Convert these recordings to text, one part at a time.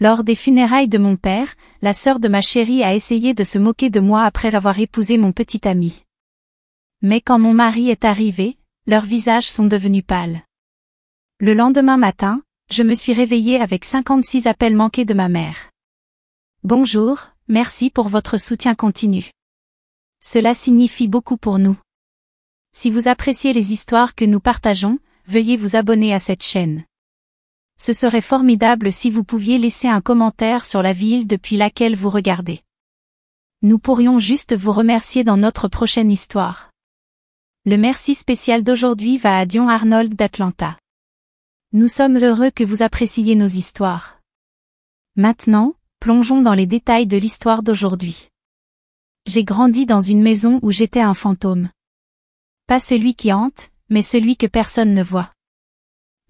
Lors des funérailles de mon père, la sœur de ma chérie a essayé de se moquer de moi après avoir épousé mon petit ami. Mais quand mon mari est arrivé, leurs visages sont devenus pâles. Le lendemain matin, je me suis réveillée avec 56 appels manqués de ma mère. Bonjour, merci pour votre soutien continu. Cela signifie beaucoup pour nous. Si vous appréciez les histoires que nous partageons, veuillez vous abonner à cette chaîne. Ce serait formidable si vous pouviez laisser un commentaire sur la ville depuis laquelle vous regardez. Nous pourrions juste vous remercier dans notre prochaine histoire. Le merci spécial d'aujourd'hui va à Dion Arnold d'Atlanta. Nous sommes heureux que vous appréciiez nos histoires. Maintenant, plongeons dans les détails de l'histoire d'aujourd'hui. J'ai grandi dans une maison où j'étais un fantôme. Pas celui qui hante, mais celui que personne ne voit.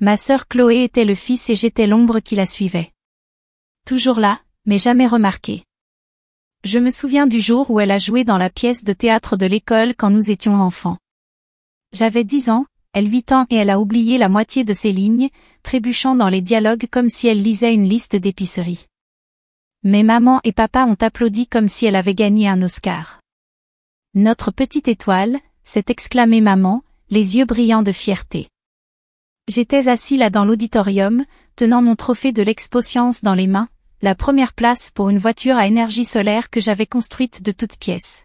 Ma sœur Chloé était le fils et j'étais l'ombre qui la suivait. Toujours là, mais jamais remarquée. Je me souviens du jour où elle a joué dans la pièce de théâtre de l'école quand nous étions enfants. J'avais 10 ans, elle 8 ans et elle a oublié la moitié de ses lignes, trébuchant dans les dialogues comme si elle lisait une liste d'épicerie. Mais maman et papa ont applaudi comme si elle avait gagné un Oscar. Notre petite étoile, s'est exclamée maman, les yeux brillants de fierté. J'étais assis là dans l'auditorium, tenant mon trophée de l'Expo Science dans les mains, la première place pour une voiture à énergie solaire que j'avais construite de toutes pièces.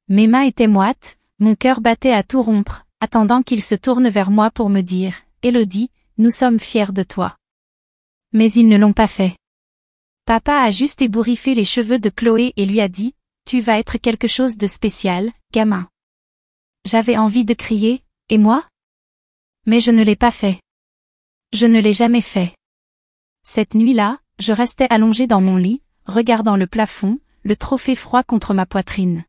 Mes mains étaient moites, mon cœur battait à tout rompre, attendant qu'il se tourne vers moi pour me dire « Élodie, nous sommes fiers de toi ». Mais ils ne l'ont pas fait. Papa a juste ébouriffé les cheveux de Chloé et lui a dit « Tu vas être quelque chose de spécial, gamin ». J'avais envie de crier « Et moi ?» Mais je ne l'ai pas fait. Je ne l'ai jamais fait. Cette nuit-là, je restais allongée dans mon lit, regardant le plafond, le trophée froid contre ma poitrine.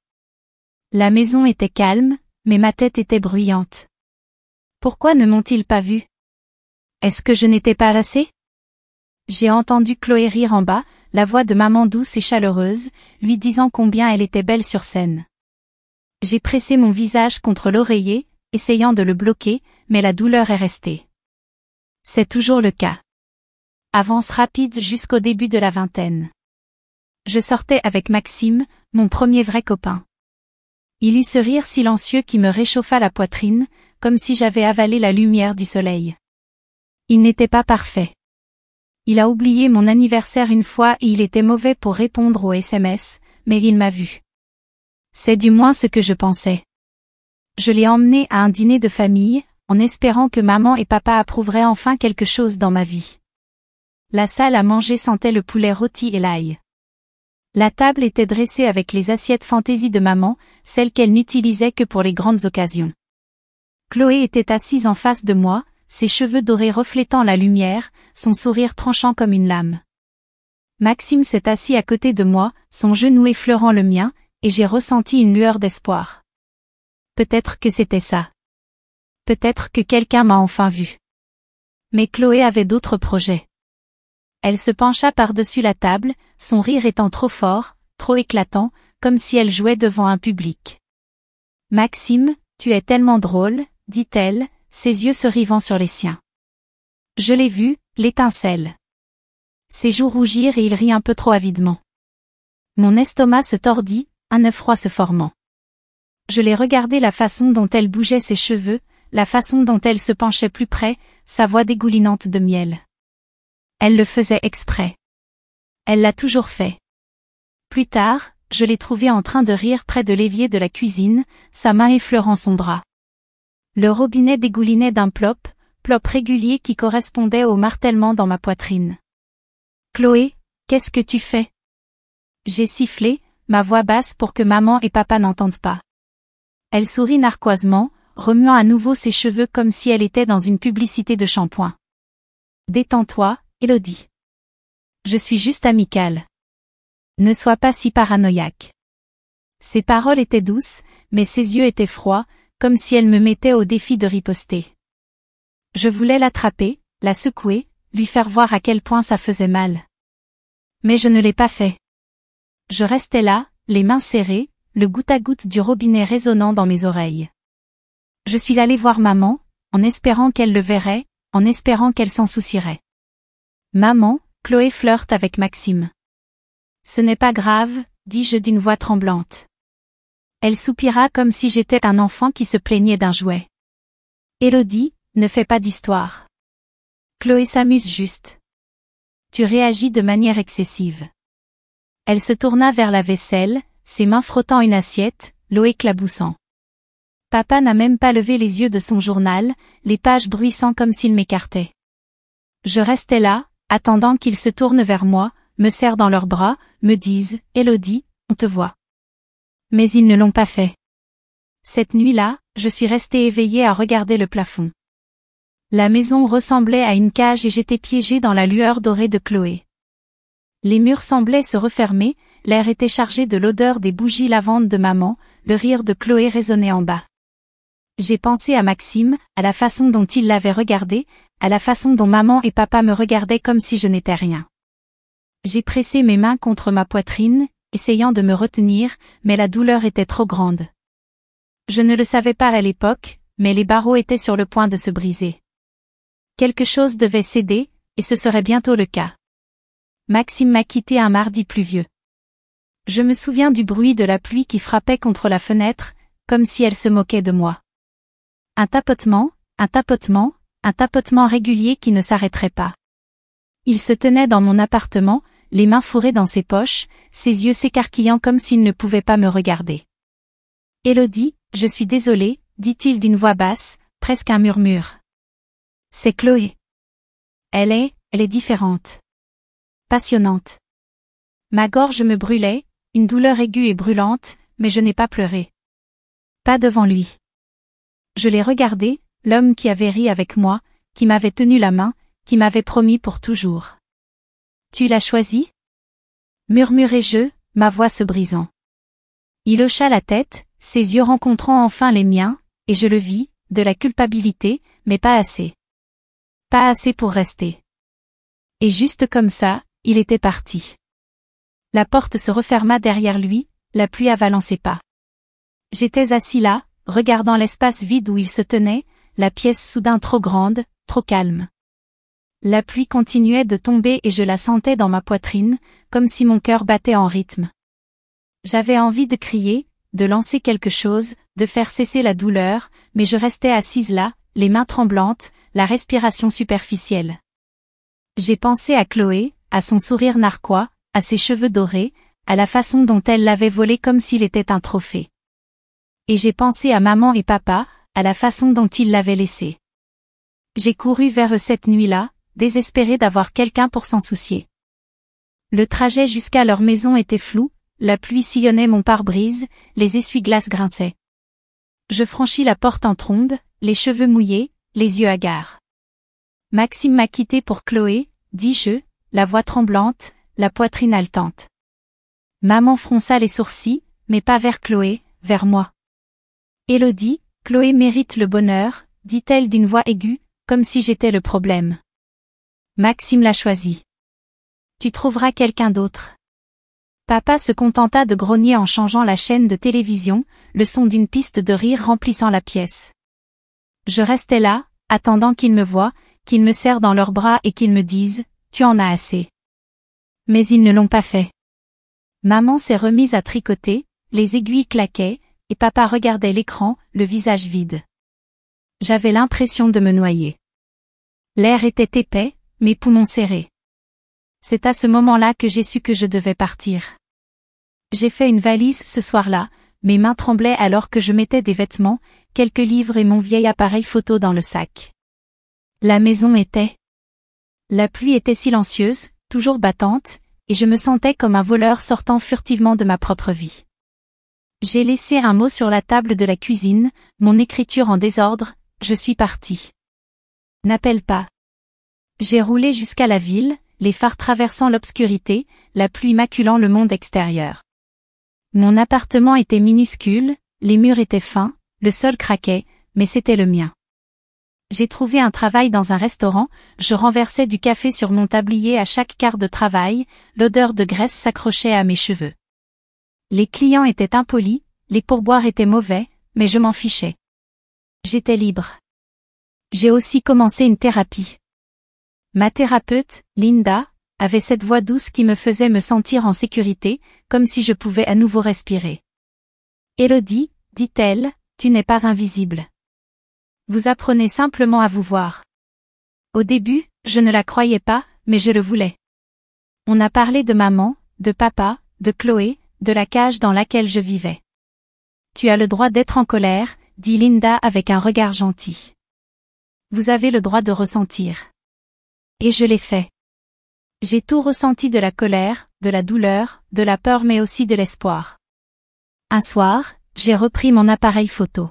La maison était calme, mais ma tête était bruyante. Pourquoi ne m'ont-ils pas vu? Est-ce que je n'étais pas assez? J'ai entendu Chloé rire en bas, la voix de maman douce et chaleureuse, lui disant combien elle était belle sur scène. J'ai pressé mon visage contre l'oreiller, essayant de le bloquer, mais la douleur est restée. C'est toujours le cas. Avance rapide jusqu'au début de la vingtaine. Je sortais avec Maxime, mon premier vrai copain. Il eut ce rire silencieux qui me réchauffa la poitrine, comme si j'avais avalé la lumière du soleil. Il n'était pas parfait. Il a oublié mon anniversaire une fois et il était mauvais pour répondre aux SMS, mais il m'a vu. C'est du moins ce que je pensais. Je l'ai emmené à un dîner de famille, en espérant que maman et papa approuveraient enfin quelque chose dans ma vie. La salle à manger sentait le poulet rôti et l'ail. La table était dressée avec les assiettes fantaisie de maman, celles qu'elle n'utilisait que pour les grandes occasions. Chloé était assise en face de moi, ses cheveux dorés reflétant la lumière, son sourire tranchant comme une lame. Maxime s'est assis à côté de moi, son genou effleurant le mien, et j'ai ressenti une lueur d'espoir. Peut-être que c'était ça. Peut-être que quelqu'un m'a enfin vu. Mais Chloé avait d'autres projets. Elle se pencha par-dessus la table, son rire étant trop fort, trop éclatant, comme si elle jouait devant un public. « Maxime, tu es tellement drôle », dit-elle, ses yeux se rivant sur les siens. Je l'ai vu, l'étincelle. Ses joues rougirent et il rit un peu trop avidement. Mon estomac se tordit, un œuf froid se formant. Je l'ai regardé la façon dont elle bougeait ses cheveux, la façon dont elle se penchait plus près, sa voix dégoulinante de miel. Elle le faisait exprès. Elle l'a toujours fait. Plus tard, je l'ai trouvée en train de rire près de l'évier de la cuisine, sa main effleurant son bras. Le robinet dégoulinait d'un plop régulier qui correspondait au martèlement dans ma poitrine. « Chloé, qu'est-ce que tu fais ?» J'ai sifflé, ma voix basse pour que maman et papa n'entendent pas. Elle sourit narquoisement, remuant à nouveau ses cheveux comme si elle était dans une publicité de shampoing. « Détends-toi, Élodie. Je suis juste amicale. Ne sois pas si paranoïaque. » Ses paroles étaient douces, mais ses yeux étaient froids, comme si elle me mettait au défi de riposter. Je voulais l'attraper, la secouer, lui faire voir à quel point ça faisait mal. Mais je ne l'ai pas fait. Je restais là, les mains serrées, le goutte-à-goutte du robinet résonnant dans mes oreilles. Je suis allée voir maman, en espérant qu'elle le verrait, en espérant qu'elle s'en soucierait. « Maman, Chloé flirte avec Maxime. Ce n'est pas grave, dis-je d'une voix tremblante. Elle soupira comme si j'étais un enfant qui se plaignait d'un jouet. Élodie, ne fais pas d'histoire. Chloé s'amuse juste. Tu réagis de manière excessive. Elle se tourna vers la vaisselle, ses mains frottant une assiette, l'eau éclaboussant. Papa n'a même pas levé les yeux de son journal, les pages bruissant comme s'il m'écartait. Je restais là, attendant qu'ils se tournent vers moi, me serrent dans leurs bras, me disent « Élodie, on te voit ». Mais ils ne l'ont pas fait. Cette nuit-là, je suis restée éveillée à regarder le plafond. La maison ressemblait à une cage et j'étais piégée dans la lueur dorée de Chloé. Les murs semblaient se refermer, l'air était chargé de l'odeur des bougies lavandes de maman, le rire de Chloé résonnait en bas. J'ai pensé à Maxime, à la façon dont il l'avait regardé, à la façon dont maman et papa me regardaient comme si je n'étais rien. J'ai pressé mes mains contre ma poitrine, essayant de me retenir, mais la douleur était trop grande. Je ne le savais pas à l'époque, mais les barreaux étaient sur le point de se briser. Quelque chose devait céder, et ce serait bientôt le cas. Maxime m'a quitté un mardi pluvieux. Je me souviens du bruit de la pluie qui frappait contre la fenêtre, comme si elle se moquait de moi. Un tapotement, un tapotement, un tapotement régulier qui ne s'arrêterait pas. Il se tenait dans mon appartement, les mains fourrées dans ses poches, ses yeux s'écarquillant comme s'il ne pouvait pas me regarder. « Élodie, je suis désolé, dit-il d'une voix basse, presque un murmure. C'est Chloé. Elle est différente. Passionnante. Ma gorge me brûlait, une douleur aiguë et brûlante, mais je n'ai pas pleuré. Pas devant lui. Je l'ai regardé, l'homme qui avait ri avec moi, qui m'avait tenu la main, qui m'avait promis pour toujours. Tu l'as choisi ? Murmurai-je, ma voix se brisant. Il hocha la tête, ses yeux rencontrant enfin les miens, et je le vis, de la culpabilité, mais pas assez. Pas assez pour rester. Et juste comme ça, il était parti. La porte se referma derrière lui, la pluie avalant ses pas. J'étais assis là, regardant l'espace vide où il se tenait, la pièce soudain trop grande, trop calme. La pluie continuait de tomber et je la sentais dans ma poitrine, comme si mon cœur battait en rythme. J'avais envie de crier, de lancer quelque chose, de faire cesser la douleur, mais je restais assise là, les mains tremblantes, la respiration superficielle. J'ai pensé à Chloé, à son sourire narquois, à ses cheveux dorés, à la façon dont elle l'avait volé comme s'il était un trophée. Et j'ai pensé à maman et papa, à la façon dont ils l'avaient laissé. J'ai couru vers eux cette nuit-là, désespérée d'avoir quelqu'un pour s'en soucier. Le trajet jusqu'à leur maison était flou, la pluie sillonnait mon pare-brise, les essuie-glaces grinçaient. Je franchis la porte en trombe, les cheveux mouillés, les yeux hagards. Maxime m'a quitté pour Chloé, dis-je, la voix tremblante, la poitrine haletante. Maman fronça les sourcils, mais pas vers Chloé, vers moi. Élodie, Chloé mérite le bonheur, dit-elle d'une voix aiguë, comme si j'étais le problème. Maxime l'a choisi. Tu trouveras quelqu'un d'autre. Papa se contenta de grogner en changeant la chaîne de télévision, le son d'une piste de rire remplissant la pièce. Je restais là, attendant qu'ils me voient, qu'ils me serrent dans leurs bras et qu'ils me disent « Tu en as assez ». Mais ils ne l'ont pas fait. Maman s'est remise à tricoter, les aiguilles claquaient, et papa regardait l'écran, le visage vide. J'avais l'impression de me noyer. L'air était épais, mes poumons serrés. C'est à ce moment-là que j'ai su que je devais partir. J'ai fait une valise ce soir-là, mes mains tremblaient alors que je mettais des vêtements, quelques livres et mon vieil appareil photo dans le sac. La maison était. La pluie était silencieuse, toujours battante, et je me sentais comme un voleur sortant furtivement de ma propre vie. J'ai laissé un mot sur la table de la cuisine, mon écriture en désordre, je suis partie. N'appelle pas. J'ai roulé jusqu'à la ville, les phares traversant l'obscurité, la pluie maculant le monde extérieur. Mon appartement était minuscule, les murs étaient fins, le sol craquait, mais c'était le mien. J'ai trouvé un travail dans un restaurant, je renversais du café sur mon tablier à chaque quart de travail, l'odeur de graisse s'accrochait à mes cheveux. Les clients étaient impolis, les pourboires étaient mauvais, mais je m'en fichais. J'étais libre. J'ai aussi commencé une thérapie. Ma thérapeute, Linda, avait cette voix douce qui me faisait me sentir en sécurité, comme si je pouvais à nouveau respirer. Élodie, dit-elle, tu n'es pas invisible. Vous apprenez simplement à vous voir. Au début, je ne la croyais pas, mais je le voulais. On a parlé de maman, de papa, de Chloé, de la cage dans laquelle je vivais. Tu as le droit d'être en colère, dit Linda avec un regard gentil. Vous avez le droit de ressentir. Et je l'ai fait. J'ai tout ressenti, de la colère, de la douleur, de la peur mais aussi de l'espoir. Un soir, j'ai repris mon appareil photo.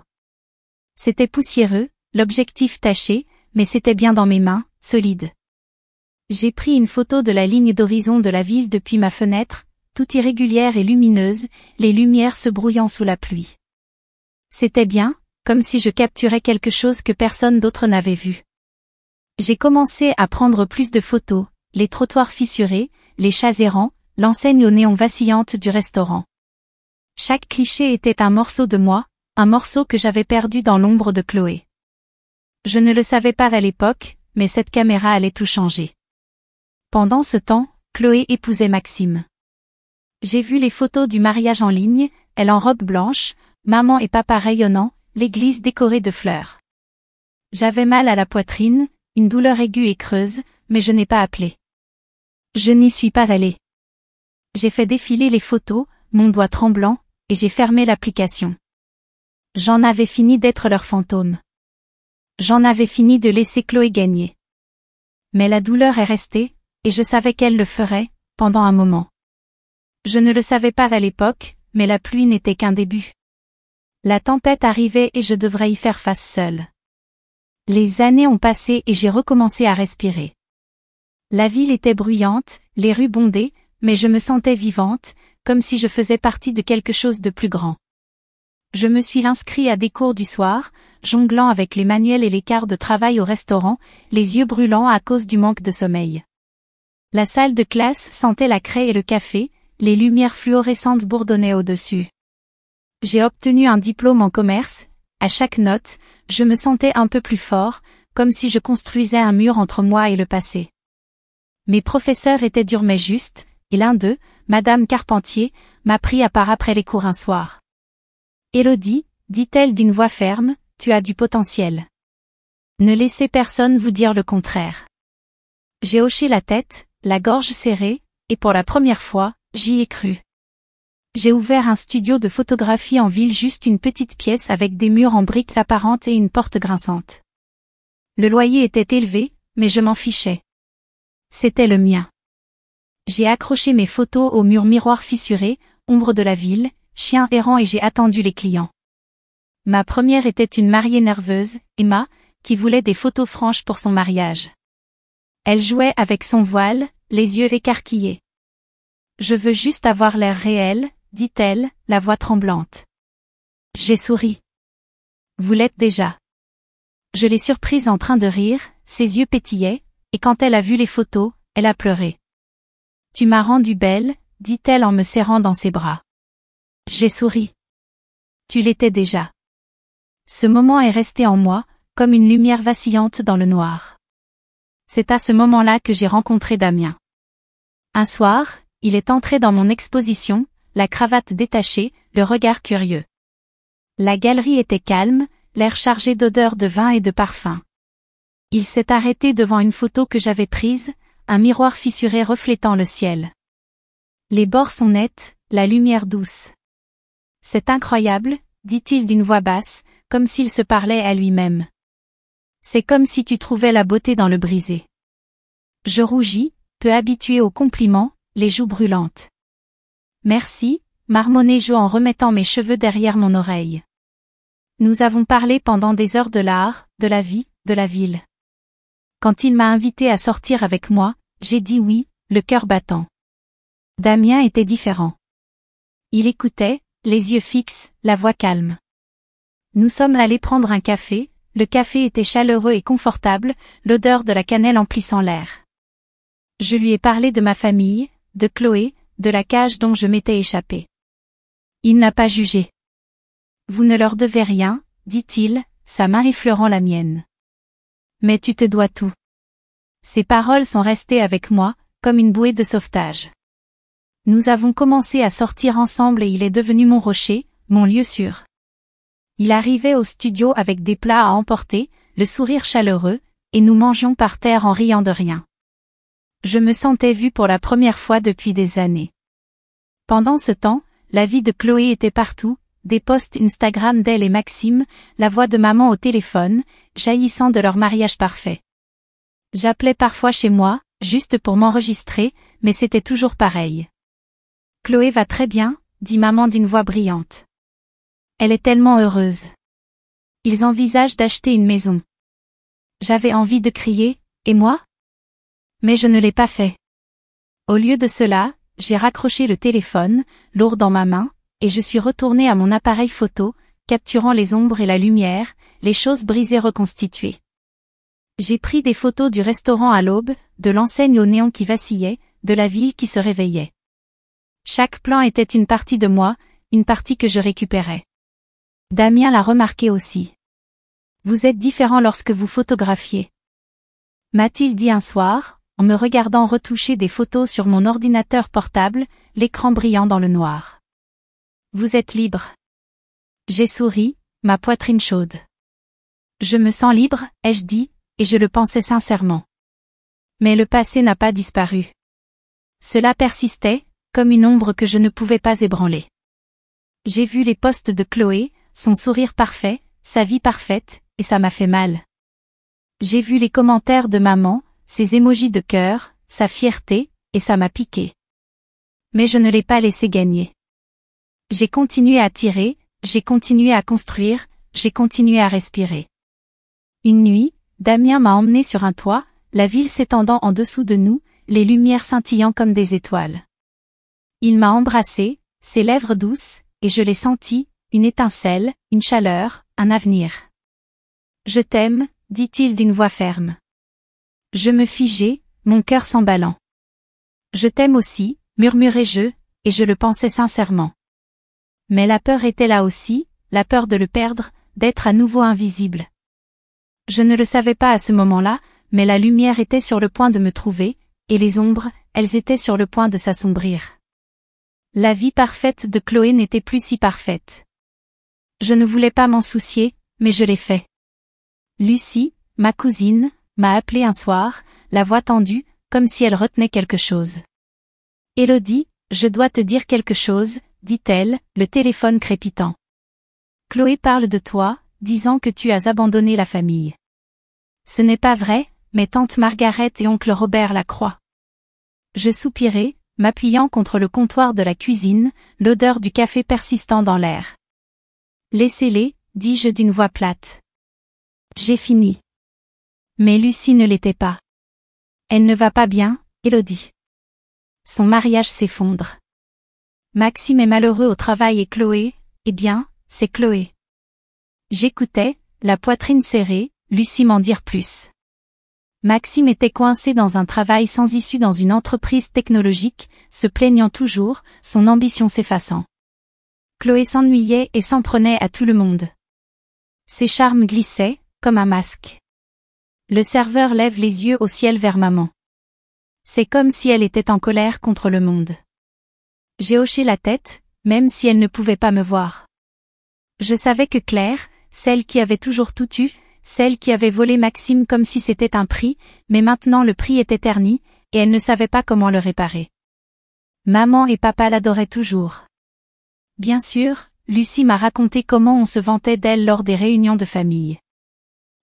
C'était poussiéreux, l'objectif taché, mais c'était bien dans mes mains, solide. J'ai pris une photo de la ligne d'horizon de la ville depuis ma fenêtre, toute irrégulière et lumineuse, les lumières se brouillant sous la pluie. C'était bien, comme si je capturais quelque chose que personne d'autre n'avait vu. J'ai commencé à prendre plus de photos, les trottoirs fissurés, les chats errants, l'enseigne aux néons vacillante du restaurant. Chaque cliché était un morceau de moi, un morceau que j'avais perdu dans l'ombre de Chloé. Je ne le savais pas à l'époque, mais cette caméra allait tout changer. Pendant ce temps, Chloé épousait Maxime. J'ai vu les photos du mariage en ligne, elle en robe blanche, maman et papa rayonnants, l'église décorée de fleurs. J'avais mal à la poitrine, une douleur aiguë et creuse, mais je n'ai pas appelé. Je n'y suis pas allée. J'ai fait défiler les photos, mon doigt tremblant, et j'ai fermé l'application. J'en avais fini d'être leur fantôme. J'en avais fini de laisser Chloé gagner. Mais la douleur est restée, et je savais qu'elle le ferait, pendant un moment. Je ne le savais pas à l'époque, mais la pluie n'était qu'un début. La tempête arrivait et je devrais y faire face seule. Les années ont passé et j'ai recommencé à respirer. La ville était bruyante, les rues bondées, mais je me sentais vivante, comme si je faisais partie de quelque chose de plus grand. Je me suis inscrit à des cours du soir, jonglant avec les manuels et les quarts de travail au restaurant, les yeux brûlants à cause du manque de sommeil. La salle de classe sentait la craie et le café, les lumières fluorescentes bourdonnaient au-dessus. J'ai obtenu un diplôme en commerce, à chaque note, je me sentais un peu plus fort, comme si je construisais un mur entre moi et le passé. Mes professeurs étaient durs mais justes, et l'un d'eux, Madame Carpentier, m'a pris à part après les cours un soir. Élodie, dit-elle d'une voix ferme, tu as du potentiel. Ne laissez personne vous dire le contraire. J'ai hoché la tête, la gorge serrée, et pour la première fois, j'y ai cru. J'ai ouvert un studio de photographie en ville, juste une petite pièce avec des murs en briques apparentes et une porte grinçante. Le loyer était élevé, mais je m'en fichais. C'était le mien. J'ai accroché mes photos au mur miroir fissuré, ombre de la ville, chien errant et j'ai attendu les clients. Ma première était une mariée nerveuse, Emma, qui voulait des photos franches pour son mariage. Elle jouait avec son voile, les yeux écarquillés. Je veux juste avoir l'air réel, dit-elle, la voix tremblante. J'ai souri. Vous l'êtes déjà. Je l'ai surprise en train de rire, ses yeux pétillaient, et quand elle a vu les photos, elle a pleuré. Tu m'as rendue belle, dit-elle en me serrant dans ses bras. J'ai souri. Tu l'étais déjà. Ce moment est resté en moi, comme une lumière vacillante dans le noir. C'est à ce moment-là que j'ai rencontré Damien. Un soir, il est entré dans mon exposition, la cravate détachée, le regard curieux. La galerie était calme, l'air chargé d'odeurs de vin et de parfum. Il s'est arrêté devant une photo que j'avais prise, un miroir fissuré reflétant le ciel. Les bords sont nets, la lumière douce. C'est incroyable, dit-il d'une voix basse, comme s'il se parlait à lui-même. C'est comme si tu trouvais la beauté dans le brisé. Je rougis, peu habituée aux compliments, les joues brûlantes. Merci, marmonnai Jo en remettant mes cheveux derrière mon oreille. Nous avons parlé pendant des heures de l'art, de la vie, de la ville. Quand il m'a invité à sortir avec moi, j'ai dit oui, le cœur battant. Damien était différent. Il écoutait, les yeux fixes, la voix calme. Nous sommes allés prendre un café, le café était chaleureux et confortable, l'odeur de la cannelle emplissant l'air. Je lui ai parlé de ma famille, de Chloé, de la cage dont je m'étais échappée. Il n'a pas jugé. Vous ne leur devez rien, dit-il, sa main effleurant la mienne. Mais tu te dois tout. Ces paroles sont restées avec moi, comme une bouée de sauvetage. Nous avons commencé à sortir ensemble et il est devenu mon rocher, mon lieu sûr. Il arrivait au studio avec des plats à emporter, le sourire chaleureux, et nous mangions par terre en riant de rien. Je me sentais vue pour la première fois depuis des années. Pendant ce temps, la vie de Chloé était partout, des posts Instagram d'elle et Maxime, la voix de maman au téléphone, jaillissant de leur mariage parfait. J'appelais parfois chez moi, juste pour m'enregistrer, mais c'était toujours pareil. Chloé va très bien, dit maman d'une voix brillante. Elle est tellement heureuse. Ils envisagent d'acheter une maison. J'avais envie de crier, et moi? Mais je ne l'ai pas fait. Au lieu de cela, j'ai raccroché le téléphone, lourd dans ma main, et je suis retournée à mon appareil photo, capturant les ombres et la lumière, les choses brisées reconstituées. J'ai pris des photos du restaurant à l'aube, de l'enseigne au néon qui vacillait, de la ville qui se réveillait. Chaque plan était une partie de moi, une partie que je récupérais. Damien l'a remarqué aussi. Vous êtes différent lorsque vous photographiez. M'a-t-il dit un soir, en me regardant retoucher des photos sur mon ordinateur portable, l'écran brillant dans le noir. Vous êtes libre. J'ai souri, ma poitrine chaude. Je me sens libre, ai-je dit, et je le pensais sincèrement. Mais le passé n'a pas disparu. Cela persistait, comme une ombre que je ne pouvais pas ébranler. J'ai vu les posts de Chloé, son sourire parfait, sa vie parfaite, et ça m'a fait mal. J'ai vu les commentaires de maman, ses émojis de cœur, sa fierté, et ça m'a piqué. Mais je ne l'ai pas laissé gagner. J'ai continué à tirer, j'ai continué à construire, j'ai continué à respirer. Une nuit, Damien m'a emmené sur un toit, la ville s'étendant en dessous de nous, les lumières scintillant comme des étoiles. Il m'a embrassé, ses lèvres douces, et je l'ai senti, une étincelle, une chaleur, un avenir. Je t'aime, dit-il d'une voix ferme. Je me figeai, mon cœur s'emballant. Je t'aime aussi, murmurai-je, et je le pensais sincèrement. Mais la peur était là aussi, la peur de le perdre, d'être à nouveau invisible. Je ne le savais pas à ce moment-là, mais la lumière était sur le point de me trouver, et les ombres, elles étaient sur le point de s'assombrir. La vie parfaite de Chloé n'était plus si parfaite. Je ne voulais pas m'en soucier, mais je l'ai fait. Lucie, ma cousine, m'a appelé un soir, la voix tendue, comme si elle retenait quelque chose. Élodie, je dois te dire quelque chose, dit-elle, le téléphone crépitant. Chloé parle de toi, disant que tu as abandonné la famille. Ce n'est pas vrai, mais tante Margaret et oncle Robert la croient. Je soupirai, m'appuyant contre le comptoir de la cuisine, l'odeur du café persistant dans l'air. Laissez-les, dis-je d'une voix plate. J'ai fini. Mais Lucie ne l'était pas. Elle ne va pas bien, Élodie. Son mariage s'effondre. Maxime est malheureux au travail et Chloé, eh bien, c'est Chloé. J'écoutais, la poitrine serrée, Lucie m'en dire plus. Maxime était coincé dans un travail sans issue dans une entreprise technologique, se plaignant toujours, son ambition s'effaçant. Chloé s'ennuyait et s'en prenait à tout le monde. Ses charmes glissaient, comme un masque. Le serveur lève les yeux au ciel vers maman. C'est comme si elle était en colère contre le monde. J'ai hoché la tête, même si elle ne pouvait pas me voir. Je savais que Claire, celle qui avait toujours tout eu, celle qui avait volé Maxime comme si c'était un prix, mais maintenant le prix était terni, et elle ne savait pas comment le réparer. Maman et papa l'adoraient toujours. Bien sûr, Lucie m'a raconté comment on se vantait d'elle lors des réunions de famille.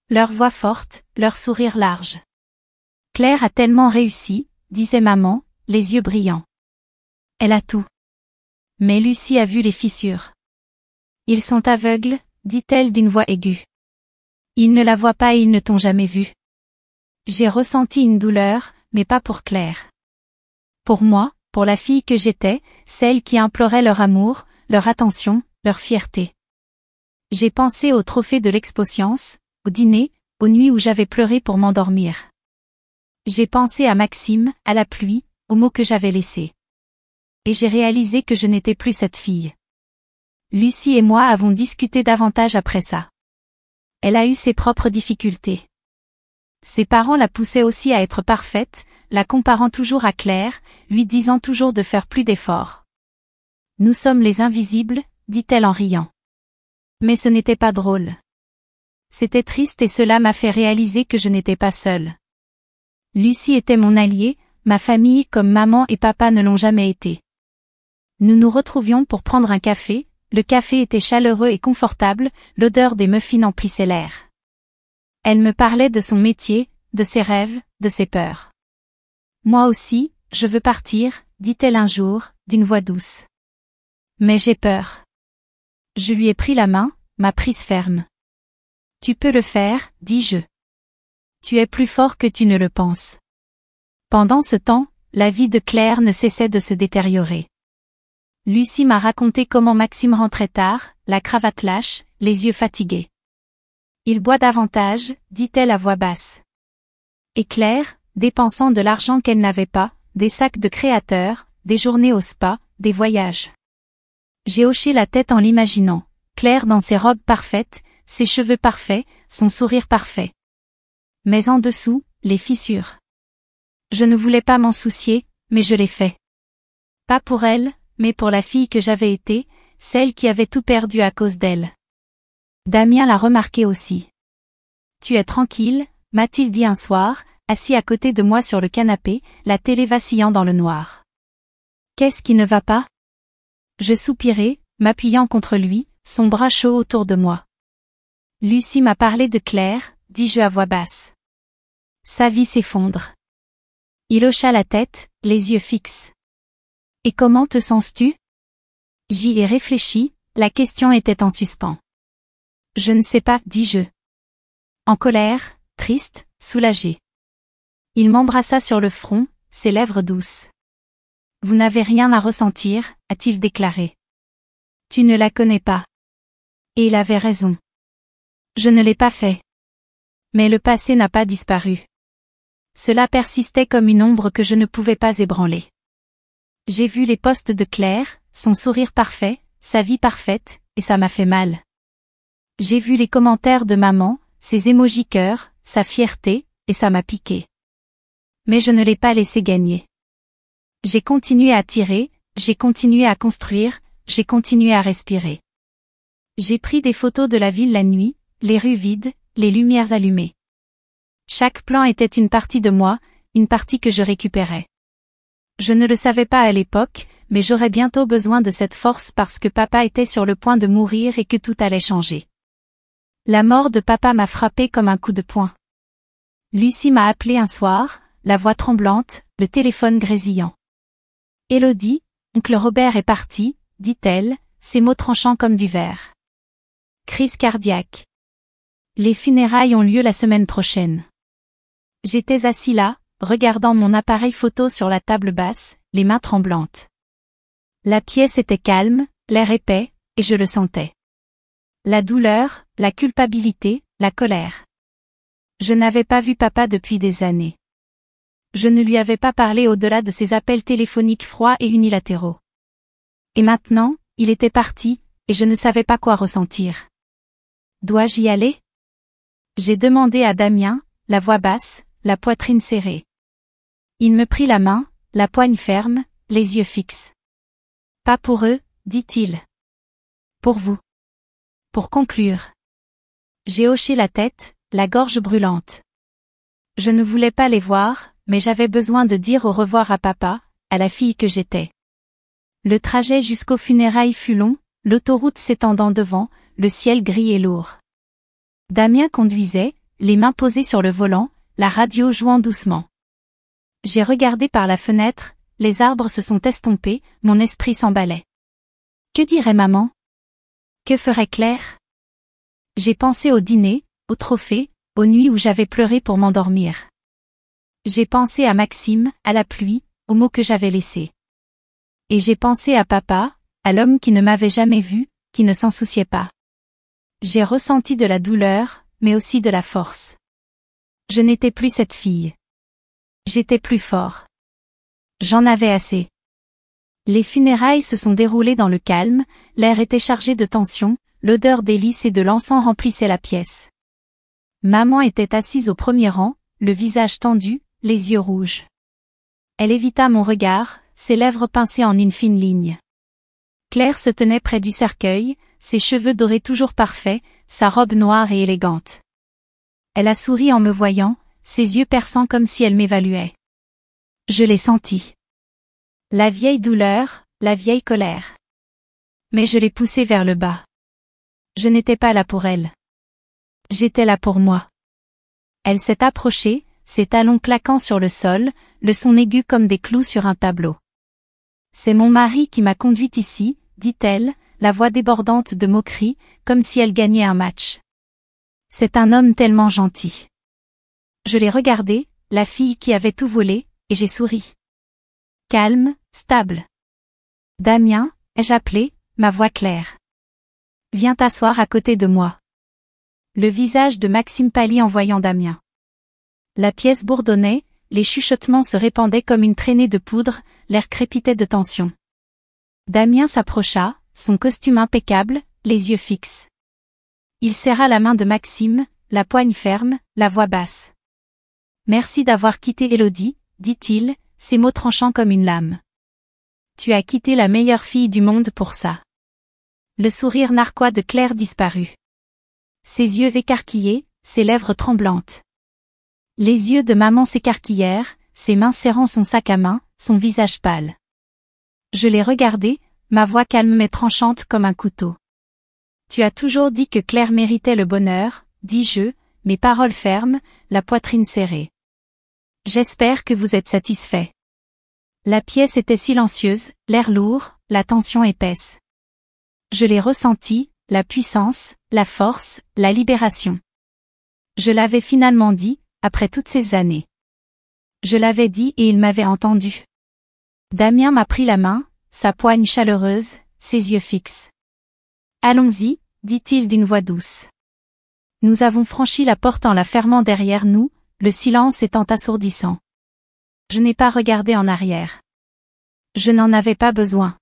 Leur voix forte, leur sourire large. Claire a tellement réussi, disait maman, les yeux brillants. Elle a tout. Mais Lucie a vu les fissures. Ils sont aveugles, dit-elle d'une voix aiguë. Ils ne la voient pas et ils ne t'ont jamais vue. J'ai ressenti une douleur, mais pas pour Claire. Pour moi, pour la fille que j'étais, celle qui implorait leur amour, leur attention, leur fierté. J'ai pensé au trophée de l'exposience, au dîner, aux nuits où j'avais pleuré pour m'endormir. J'ai pensé à Maxime, à la pluie, aux mots que j'avais laissés. Et j'ai réalisé que je n'étais plus cette fille. Lucie et moi avons discuté davantage après ça. Elle a eu ses propres difficultés. Ses parents la poussaient aussi à être parfaite, la comparant toujours à Claire, lui disant toujours de faire plus d'efforts. Nous sommes les invisibles, dit-elle en riant. Mais ce n'était pas drôle. C'était triste et cela m'a fait réaliser que je n'étais pas seule. Lucie était mon alliée, ma famille comme maman et papa ne l'ont jamais été. Nous nous retrouvions pour prendre un café, le café était chaleureux et confortable, l'odeur des muffins emplissait l'air. Elle me parlait de son métier, de ses rêves, de ses peurs. Moi aussi, je veux partir, dit-elle un jour, d'une voix douce. Mais j'ai peur. Je lui ai pris la main, ma prise ferme. Tu peux le faire, dis-je. Tu es plus fort que tu ne le penses. Pendant ce temps, la vie de Claire ne cessait de se détériorer. Lucie m'a raconté comment Maxime rentrait tard, la cravate lâche, les yeux fatigués. Il boit davantage, dit-elle à voix basse. Et Claire, dépensant de l'argent qu'elle n'avait pas, des sacs de créateurs, des journées au spa, des voyages. J'ai hoché la tête en l'imaginant, Claire dans ses robes parfaites, ses cheveux parfaits, son sourire parfait. Mais en dessous, les fissures. Je ne voulais pas m'en soucier, mais je l'ai fait. Pas pour elle, mais pour la fille que j'avais été, celle qui avait tout perdu à cause d'elle. Damien l'a remarqué aussi. Tu es tranquille, m'a-t-il dit un soir, assis à côté de moi sur le canapé, la télé vacillant dans le noir. Qu'est-ce qui ne va pas? Je soupirai, m'appuyant contre lui, son bras chaud autour de moi. Lucie m'a parlé de Claire, dis-je à voix basse. Sa vie s'effondre. Il hocha la tête, les yeux fixes. Et comment te sens-tu? J'y ai réfléchi, la question était en suspens. Je ne sais pas, dis-je. En colère, triste, soulagé. Il m'embrassa sur le front, ses lèvres douces. Vous n'avez rien à ressentir, a-t-il déclaré. Tu ne la connais pas. Et il avait raison. Je ne l'ai pas fait. Mais le passé n'a pas disparu. Cela persistait comme une ombre que je ne pouvais pas ébranler. J'ai vu les posts de Claire, son sourire parfait, sa vie parfaite, et ça m'a fait mal. J'ai vu les commentaires de maman, ses émojis cœurs, sa fierté, et ça m'a piqué. Mais je ne l'ai pas laissé gagner. J'ai continué à tirer, j'ai continué à construire, j'ai continué à respirer. J'ai pris des photos de la ville la nuit, les rues vides, les lumières allumées. Chaque plan était une partie de moi, une partie que je récupérais. Je ne le savais pas à l'époque, mais j'aurais bientôt besoin de cette force parce que papa était sur le point de mourir et que tout allait changer. La mort de papa m'a frappé comme un coup de poing. Lucie m'a appelé un soir, la voix tremblante, le téléphone grésillant. Élodie, oncle Robert est parti, dit-elle, ses mots tranchants comme du verre. Crise cardiaque. Les funérailles ont lieu la semaine prochaine. J'étais assis là, regardant mon appareil photo sur la table basse, les mains tremblantes. La pièce était calme, l'air épais, et je le sentais. La douleur, la culpabilité, la colère. Je n'avais pas vu papa depuis des années. Je ne lui avais pas parlé au-delà de ses appels téléphoniques froids et unilatéraux. Et maintenant, il était parti, et je ne savais pas quoi ressentir. Dois-je y aller? J'ai demandé à Damien, la voix basse, la poitrine serrée. Il me prit la main, la poigne ferme, les yeux fixes. Pas pour eux, dit-il. Pour vous. Pour conclure. J'ai hoché la tête, la gorge brûlante. Je ne voulais pas les voir, mais j'avais besoin de dire au revoir à papa, à la fille que j'étais. Le trajet jusqu'aux funérailles fut long, l'autoroute s'étendant devant, le ciel gris et lourd. Damien conduisait, les mains posées sur le volant, la radio jouant doucement. J'ai regardé par la fenêtre, les arbres se sont estompés, mon esprit s'emballait. Que dirait maman? Que ferait Claire? J'ai pensé au dîner, au trophée, aux nuits où j'avais pleuré pour m'endormir. J'ai pensé à Maxime, à la pluie, aux mots que j'avais laissés. Et j'ai pensé à papa, à l'homme qui ne m'avait jamais vu, qui ne s'en souciait pas. J'ai ressenti de la douleur, mais aussi de la force. Je n'étais plus cette fille. J'étais plus fort. J'en avais assez. Les funérailles se sont déroulées dans le calme, l'air était chargé de tension, l'odeur des lys et de l'encens remplissait la pièce. Maman était assise au premier rang, le visage tendu, les yeux rouges. Elle évita mon regard, ses lèvres pincées en une fine ligne. Claire se tenait près du cercueil, ses cheveux dorés toujours parfaits, sa robe noire et élégante. Elle a souri en me voyant, ses yeux perçants comme si elle m'évaluait. Je l'ai senti. La vieille douleur, la vieille colère. Mais je l'ai poussée vers le bas. Je n'étais pas là pour elle. J'étais là pour moi. Elle s'est approchée, ses talons claquant sur le sol, le son aigu comme des clous sur un tableau. C'est mon mari qui m'a conduite ici, dit-elle, la voix débordante de moquerie, comme si elle gagnait un match. C'est un homme tellement gentil. Je l'ai regardé, la fille qui avait tout volé, et j'ai souri. Calme, stable. Damien, ai-je appelé, ma voix claire. Viens t'asseoir à côté de moi. Le visage de Maxime pâlit en voyant Damien. La pièce bourdonnait, les chuchotements se répandaient comme une traînée de poudre, l'air crépitait de tension. Damien s'approcha, son costume impeccable, les yeux fixes. Il serra la main de Maxime, la poigne ferme, la voix basse. Merci d'avoir quitté Élodie, dit-il, ses mots tranchants comme une lame. Tu as quitté la meilleure fille du monde pour ça. Le sourire narquois de Claire disparut. Ses yeux écarquillés, ses lèvres tremblantes. Les yeux de maman s'écarquillèrent, ses mains serrant son sac à main, son visage pâle. Je l'ai regardé, ma voix calme mais tranchante comme un couteau. Tu as toujours dit que Claire méritait le bonheur, dis-je, mes paroles fermes, la poitrine serrée. J'espère que vous êtes satisfait. La pièce était silencieuse, l'air lourd, la tension épaisse. Je l'ai ressenti, la puissance, la force, la libération. Je l'avais finalement dit, après toutes ces années. Je l'avais dit et il m'avait entendu. Damien m'a pris la main, sa poigne chaleureuse, ses yeux fixes. Allons-y, dit-il d'une voix douce. Nous avons franchi la porte en la fermant derrière nous, le silence étant assourdissant. Je n'ai pas regardé en arrière. Je n'en avais pas besoin.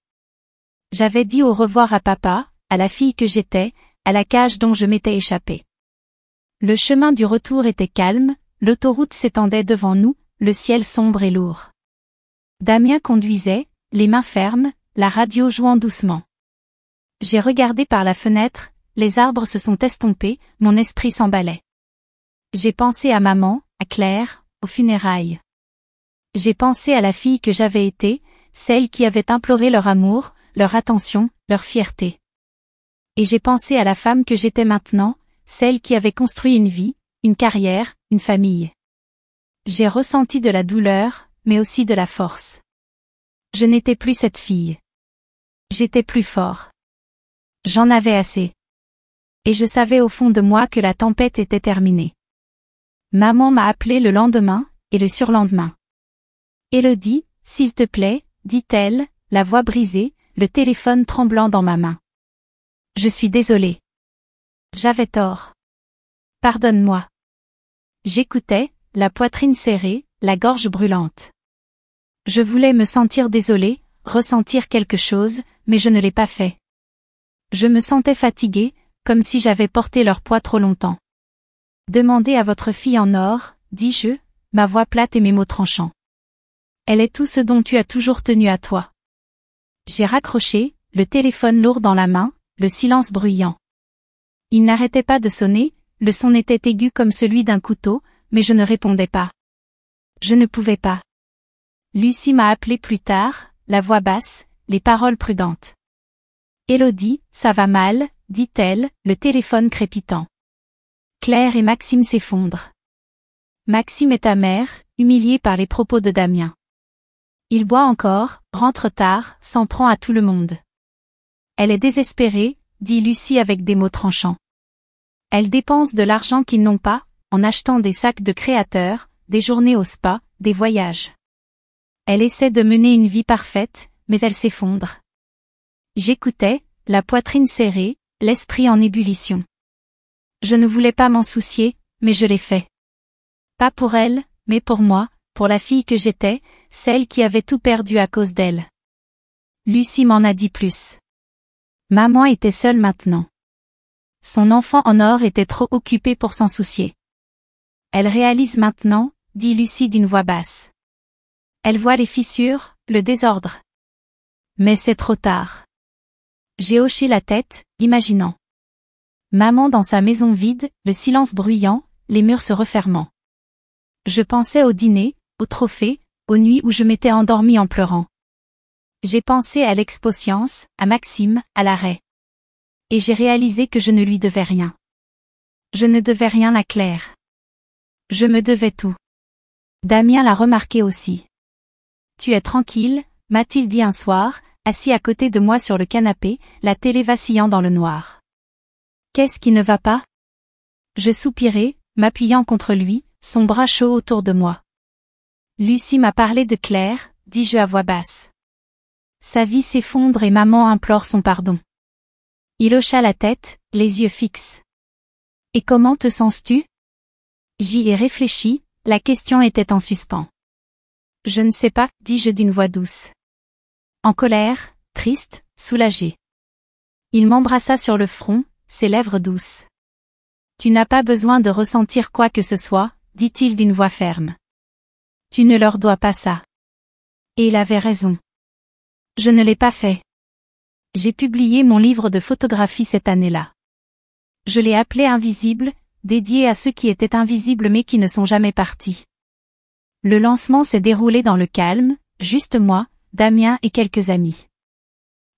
J'avais dit au revoir à papa, à la fille que j'étais, à la cage dont je m'étais échappée. Le chemin du retour était calme, l'autoroute s'étendait devant nous, le ciel sombre et lourd. Damien conduisait, les mains fermes, la radio jouant doucement. J'ai regardé par la fenêtre, les arbres se sont estompés, mon esprit s'emballait. J'ai pensé à maman, à Claire, aux funérailles. J'ai pensé à la fille que j'avais été, celle qui avait imploré leur amour, leur attention, leur fierté. Et j'ai pensé à la femme que j'étais maintenant, celle qui avait construit une vie, une carrière, une famille. J'ai ressenti de la douleur, mais aussi de la force. Je n'étais plus cette fille. J'étais plus fort. J'en avais assez. Et je savais au fond de moi que la tempête était terminée. Maman m'a appelé le lendemain, et le surlendemain. Élodie, s'il te plaît, dit-elle, la voix brisée, le téléphone tremblant dans ma main. Je suis désolée. J'avais tort. Pardonne-moi. J'écoutais, la poitrine serrée, la gorge brûlante. Je voulais me sentir désolée, ressentir quelque chose, mais je ne l'ai pas fait. Je me sentais fatiguée, comme si j'avais porté leur poids trop longtemps. Demandez à votre fille en or, dis-je, ma voix plate et mes mots tranchants. Elle est tout ce dont tu as toujours tenu à toi. J'ai raccroché, le téléphone lourd dans la main, le silence bruyant. Il n'arrêtait pas de sonner, le son était aigu comme celui d'un couteau, mais je ne répondais pas. Je ne pouvais pas. Lucie m'a appelé plus tard, la voix basse, les paroles prudentes. Élodie, ça va mal, dit-elle, le téléphone crépitant. Claire et Maxime s'effondrent. Maxime est amer, humilié par les propos de Damien. Il boit encore, rentre tard, s'en prend à tout le monde. Elle est désespérée, dit Lucie avec des mots tranchants. Elle dépense de l'argent qu'ils n'ont pas, en achetant des sacs de créateurs, des journées au spa, des voyages. Elle essaie de mener une vie parfaite, mais elle s'effondre. J'écoutais, la poitrine serrée, l'esprit en ébullition. Je ne voulais pas m'en soucier, mais je l'ai fait. Pas pour elle, mais pour moi, pour la fille que j'étais, celle qui avait tout perdu à cause d'elle. Lucie m'en a dit plus. Maman était seule maintenant. Son enfant en or était trop occupé pour s'en soucier. Elle réalise maintenant, dit Lucie d'une voix basse. Elle voit les fissures, le désordre. Mais c'est trop tard. J'ai hoché la tête, imaginant. Maman dans sa maison vide, le silence bruyant, les murs se refermant. Je pensais au dîner, au trophée, aux nuits où je m'étais endormie en pleurant. J'ai pensé à l'exposience, à Maxime, à l'arrêt. Et j'ai réalisé que je ne lui devais rien. Je ne devais rien à Claire. Je me devais tout. Damien l'a remarqué aussi. Tu es tranquille, m'a-t-il dit un soir, assis à côté de moi sur le canapé, la télé vacillant dans le noir. Qu'est-ce qui ne va pas? Je soupirai, m'appuyant contre lui, son bras chaud autour de moi. Lucie m'a parlé de Claire, dis-je à voix basse. Sa vie s'effondre et maman implore son pardon. Il hocha la tête, les yeux fixes. Et comment te sens-tu? J'y ai réfléchi, la question était en suspens. Je ne sais pas, dis-je d'une voix douce. En colère, triste, soulagé. Il m'embrassa sur le front, ses lèvres douces. Tu n'as pas besoin de ressentir quoi que ce soit, dit-il d'une voix ferme. Tu ne leur dois pas ça. Et il avait raison. Je ne l'ai pas fait. J'ai publié mon livre de photographie cette année-là. Je l'ai appelé Invisible, dédié à ceux qui étaient invisibles mais qui ne sont jamais partis. Le lancement s'est déroulé dans le calme, juste moi, Damien et quelques amis.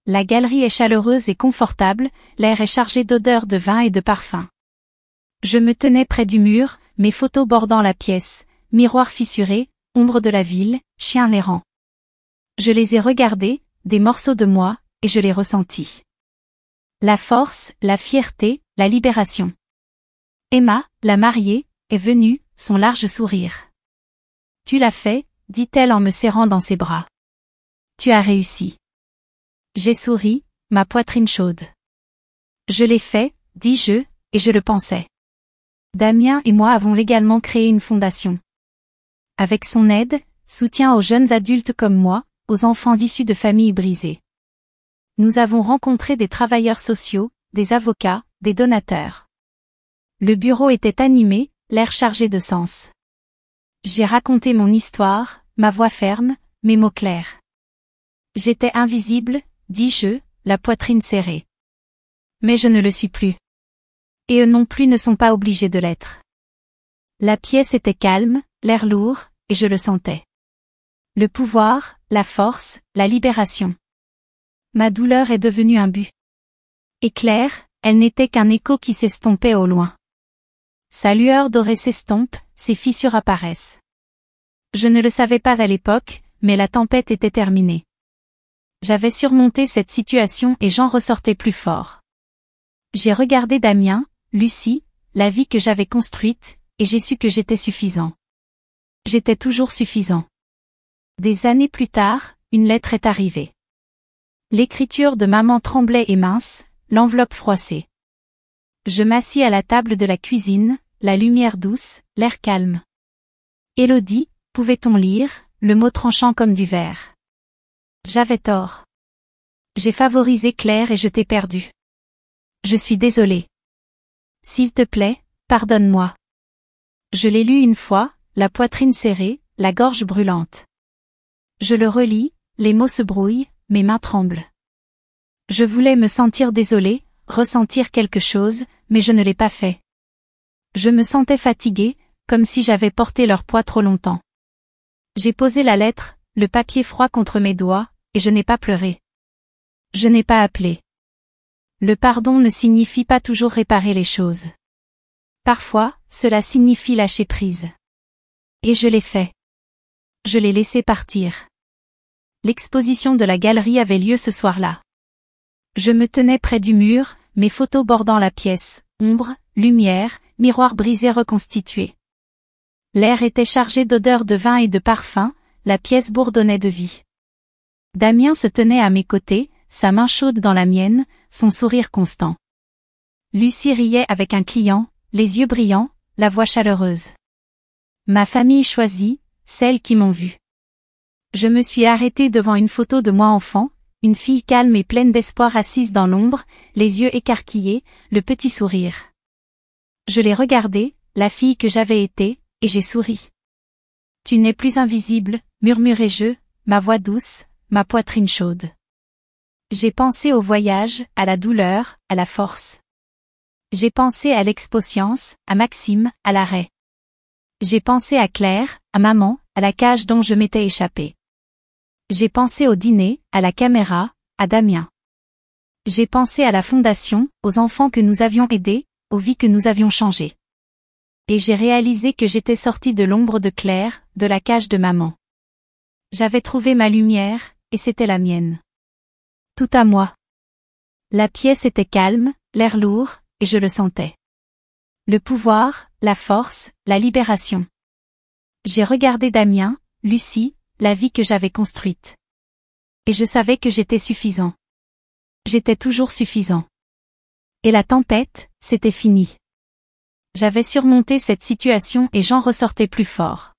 La galerie est chaleureuse et confortable, l'air est chargé d'odeurs de vin et de parfum. Je me tenais près du mur, mes photos bordant la pièce, miroir fissuré, ombre de la ville, chien errant. Je les ai regardés, des morceaux de moi, et je les ressentis. La force, la fierté, la libération. Emma, la mariée, est venue, son large sourire. Tu l'as fait, dit-elle en me serrant dans ses bras. Tu as réussi. J'ai souri, ma poitrine chaude. Je l'ai fait, dis-je, et je le pensais. Damien et moi avons légalement créé une fondation. Avec son aide, soutien aux jeunes adultes comme moi, aux enfants issus de familles brisées. Nous avons rencontré des travailleurs sociaux, des avocats, des donateurs. Le bureau était animé, l'air chargé de sens. J'ai raconté mon histoire, ma voix ferme, mes mots clairs. J'étais invisible, dis-je, la poitrine serrée. Mais je ne le suis plus. Et eux non plus ne sont pas obligés de l'être. La pièce était calme, l'air lourd, et je le sentais. Le pouvoir, la force, la libération. Ma douleur est devenue un but. Et Claire, elle n'était qu'un écho qui s'estompait au loin. Sa lueur dorée s'estompe, ses fissures apparaissent. Je ne le savais pas à l'époque, mais la tempête était terminée. J'avais surmonté cette situation et j'en ressortais plus fort. J'ai regardé Damien, Lucie, la vie que j'avais construite, et j'ai su que j'étais suffisant. J'étais toujours suffisant. Des années plus tard, une lettre est arrivée. L'écriture de maman tremblait et mince, l'enveloppe froissée. Je m'assis à la table de la cuisine, la lumière douce, l'air calme. Élodie, pouvait-on lire, le mot tranchant comme du verre. J'avais tort. J'ai favorisé Claire et je t'ai perdu. Je suis désolée. S'il te plaît, pardonne-moi. Je l'ai lu une fois, la poitrine serrée, la gorge brûlante. Je le relis, les mots se brouillent, mes mains tremblent. Je voulais me sentir désolée, ressentir quelque chose, mais je ne l'ai pas fait. Je me sentais fatiguée, comme si j'avais porté leur poids trop longtemps. J'ai posé la lettre, le papier froid contre mes doigts, et je n'ai pas pleuré. Je n'ai pas appelé. Le pardon ne signifie pas toujours réparer les choses. Parfois, cela signifie lâcher prise. Et je l'ai fait. Je l'ai laissé partir. L'exposition de la galerie avait lieu ce soir-là. Je me tenais près du mur, mes photos bordant la pièce, ombre, lumière, miroir brisé reconstitué. L'air était chargé d'odeurs de vin et de parfum, la pièce bourdonnait de vie. Damien se tenait à mes côtés, sa main chaude dans la mienne, son sourire constant. Lucie riait avec un client, les yeux brillants, la voix chaleureuse. Ma famille choisie, celles qui m'ont vue. Je me suis arrêtée devant une photo de moi enfant, une fille calme et pleine d'espoir assise dans l'ombre, les yeux écarquillés, le petit sourire. Je l'ai regardée, la fille que j'avais été, Et j'ai souri. Tu n'es plus invisible, murmurai-je, ma voix douce, ma poitrine chaude. J'ai pensé au voyage, à la douleur, à la force. J'ai pensé à l'expatience, à Maxime, à l'arrêt. J'ai pensé à Claire, à maman, à la cage dont je m'étais échappée. J'ai pensé au dîner, à la caméra, à Damien. J'ai pensé à la fondation, aux enfants que nous avions aidés, aux vies que nous avions changées. Et j'ai réalisé que j'étais sortie de l'ombre de Claire, de la cage de maman. J'avais trouvé ma lumière, et c'était la mienne. Tout à moi. La pièce était calme, l'air lourd, et je le sentais. Le pouvoir, la force, la libération. J'ai regardé Damien, Lucie, la vie que j'avais construite. Et je savais que j'étais suffisant. J'étais toujours suffisant. Et la tempête, c'était fini. J'avais surmonté cette situation et j'en ressortais plus fort.